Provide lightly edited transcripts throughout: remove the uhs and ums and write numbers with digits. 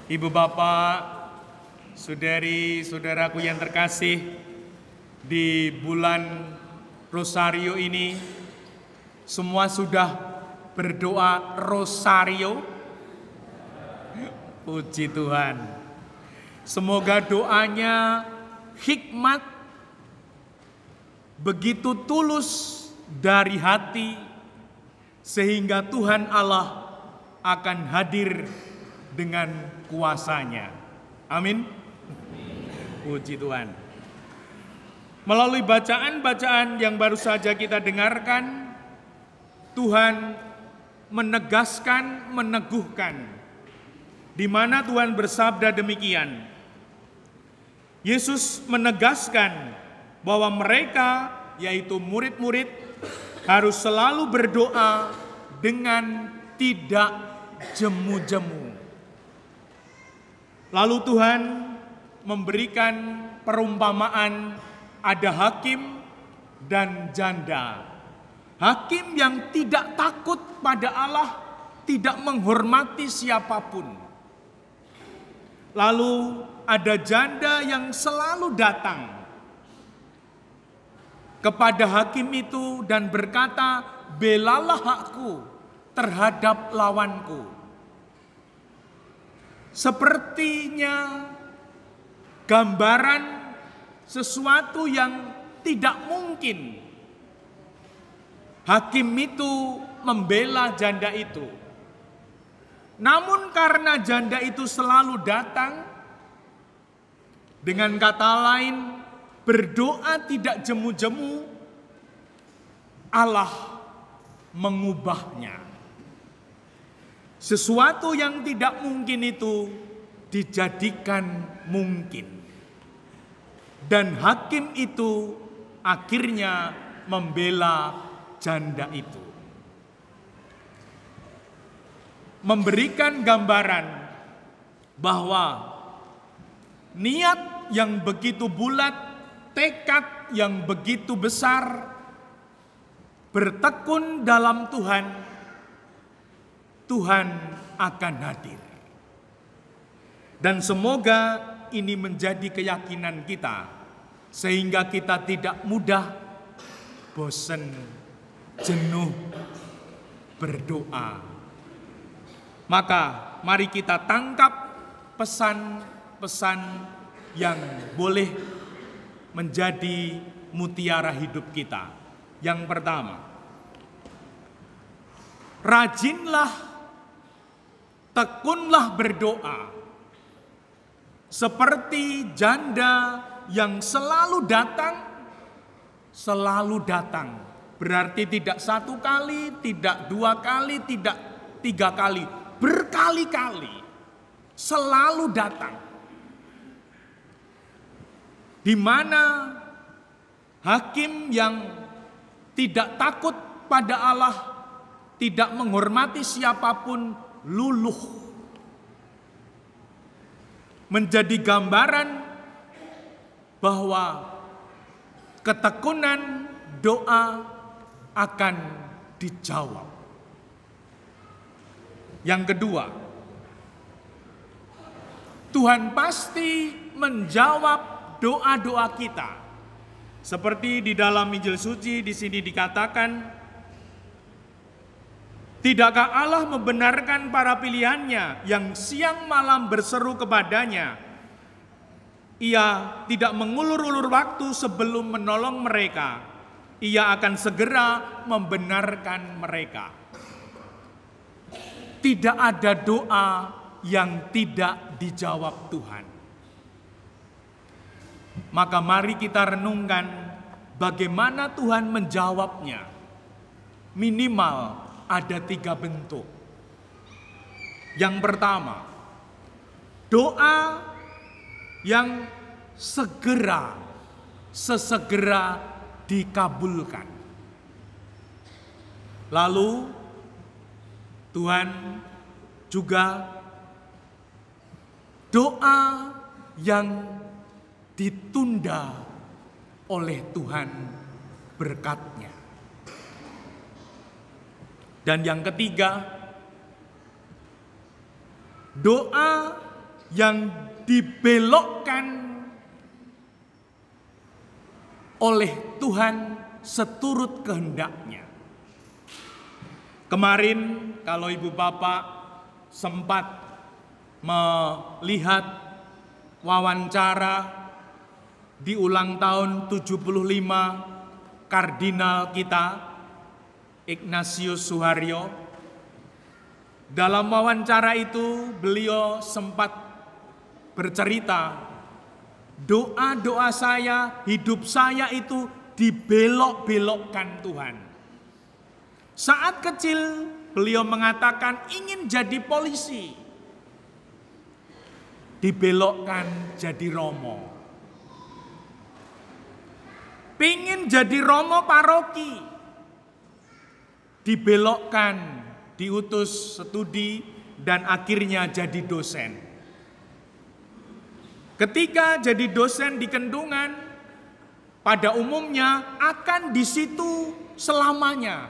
Ibu bapak, saudari-saudaraku yang terkasih, di bulan Rosario ini semua sudah berdoa rosario. Puji Tuhan. Semoga doanya hikmat, begitu tulus dari hati, sehingga Tuhan Allah akan hadir dengan kuasanya. Amin. Puji Tuhan. Melalui bacaan-bacaan yang baru saja kita dengarkan, Tuhan menegaskan, meneguhkan, di mana Tuhan bersabda demikian. Yesus menegaskan bahwa mereka, yaitu murid-murid, harus selalu berdoa dengan tidak jemu-jemu. Lalu Tuhan memberikan perumpamaan, ada hakim dan janda. Hakim yang tidak takut pada Allah, tidak menghormati siapapun. Lalu ada janda yang selalu datang kepada hakim itu dan berkata, "Belalah hakku terhadap lawanku." Sepertinya gambaran sesuatu yang tidak mungkin. Hakim itu membela janda itu. Namun karena janda itu selalu datang, dengan kata lain, berdoa tidak jemu-jemu, Allah mengubahnya. Sesuatu yang tidak mungkin itu dijadikan mungkin. Dan hakim itu akhirnya membela janda itu. Memberikan gambaran bahwa niat yang begitu bulat, tekad yang begitu besar, bertekun dalam Tuhan, Tuhan akan hadir. Dan semoga ini menjadi keyakinan kita, sehingga kita tidak mudah bosan, jenuh berdoa. Maka mari kita tangkap pesan-pesan yang boleh menjadi mutiara hidup kita. Yang pertama, rajinlah, tekunlah berdoa, seperti janda yang selalu datang. Berarti tidak satu kali, tidak dua kali, tidak tiga kali, berkali-kali, selalu datang. Di mana hakim yang tidak takut pada Allah, tidak menghormati siapapun, luluh. Menjadi gambaran bahwa ketekunan doa akan dijawab. Yang kedua, Tuhan pasti menjawab doa-doa kita. Seperti di dalam Injil suci di sini dikatakan, tidakkah Allah membenarkan para pilihannya yang siang malam berseru kepadanya? Ia tidak mengulur-ulur waktu sebelum menolong mereka. Ia akan segera membenarkan mereka. Tidak ada doa yang tidak dijawab Tuhan. Maka mari kita renungkan bagaimana Tuhan menjawabnya. Minimal ada 3 bentuk. Yang pertama, doa yang sesegera dikabulkan. Lalu Tuhan juga doa yang ditunda oleh Tuhan berkatnya. Dan yang ketiga, doa yang dibelokkan oleh Tuhan seturut kehendaknya. Kemarin kalau ibu bapak sempat melihat wawancara di ulang tahun 75 kardinal kita, Ignatius Suharyo. Dalam wawancara itu beliau sempat bercerita, doa-doa saya, hidup saya itu dibelok-belokkan Tuhan. Saat kecil beliau mengatakan ingin jadi polisi, dibelokkan jadi romo. Pingin jadi romo paroki, dibelokkan, diutus studi dan akhirnya jadi dosen. Ketika jadi dosen di Kendungan, pada umumnya akan di situ selamanya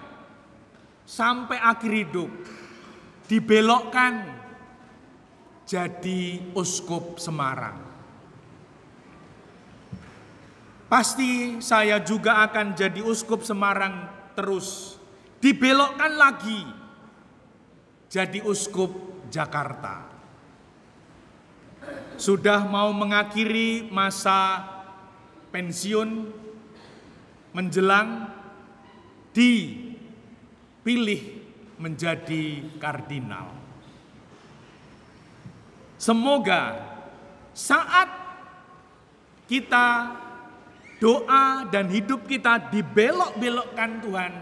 sampai akhir hidup. Dibelokkan jadi uskup Semarang. Pasti saya juga akan jadi uskup Semarang terus. Dibelokkan lagi jadi uskup Jakarta. Sudah mau mengakhiri masa pensiun menjelang, dipilih menjadi kardinal. Semoga saat kita doa dan hidup kita dibelok-belokkan Tuhan,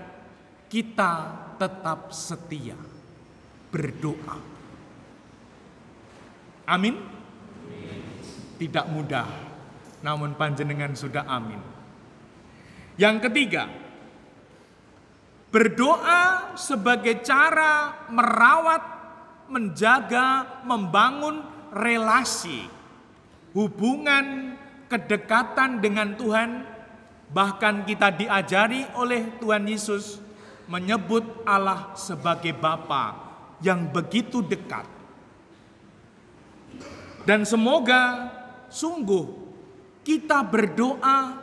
kita tetap setia berdoa. Amin. Tidak mudah, namun panjenengan sudah amin. Yang ketiga, berdoa sebagai cara merawat, menjaga, membangun relasi, hubungan, kedekatan dengan Tuhan. Bahkan kita diajari oleh Tuhan Yesus menyebut Allah sebagai Bapa yang begitu dekat. Dan semoga sungguh kita berdoa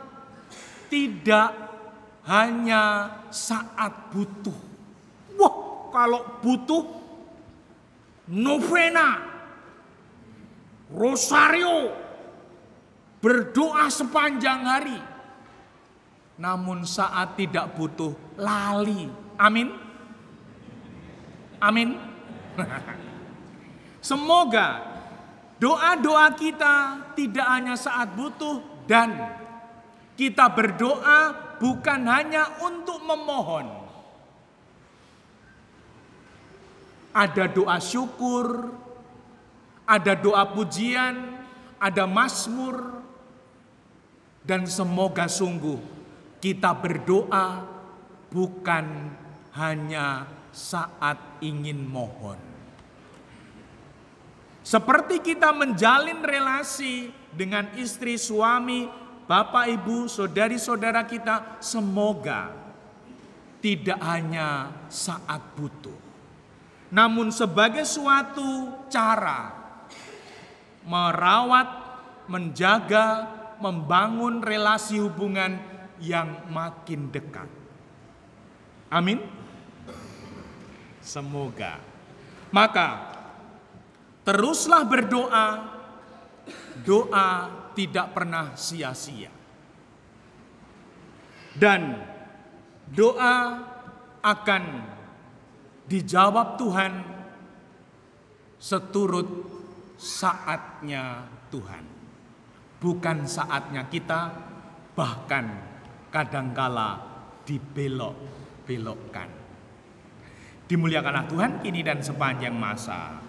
tidak hanya saat butuh. Wah, kalau butuh novena, rosario, berdoa sepanjang hari. Namun saat tidak butuh, lali. Amin. Amin. Semoga doa-doa kita tidak hanya saat butuh, dan kita berdoa bukan hanya untuk memohon. Ada doa syukur, ada doa pujian, ada mazmur, dan semoga sungguh kita berdoa bukan hanya saat ingin mohon. Seperti kita menjalin relasi dengan istri, suami, bapak, ibu, saudari-saudara kita, semoga tidak hanya saat butuh, namun sebagai suatu cara merawat, menjaga, membangun relasi hubungan yang makin dekat. Amin. Semoga. Maka teruslah berdoa. Doa tidak pernah sia-sia. Dan doa akan dijawab Tuhan seturut saatnya Tuhan. Bukan saatnya kita, bahkan kadangkala dibelok-belokkan. Dimuliakanlah Tuhan kini dan sepanjang masa.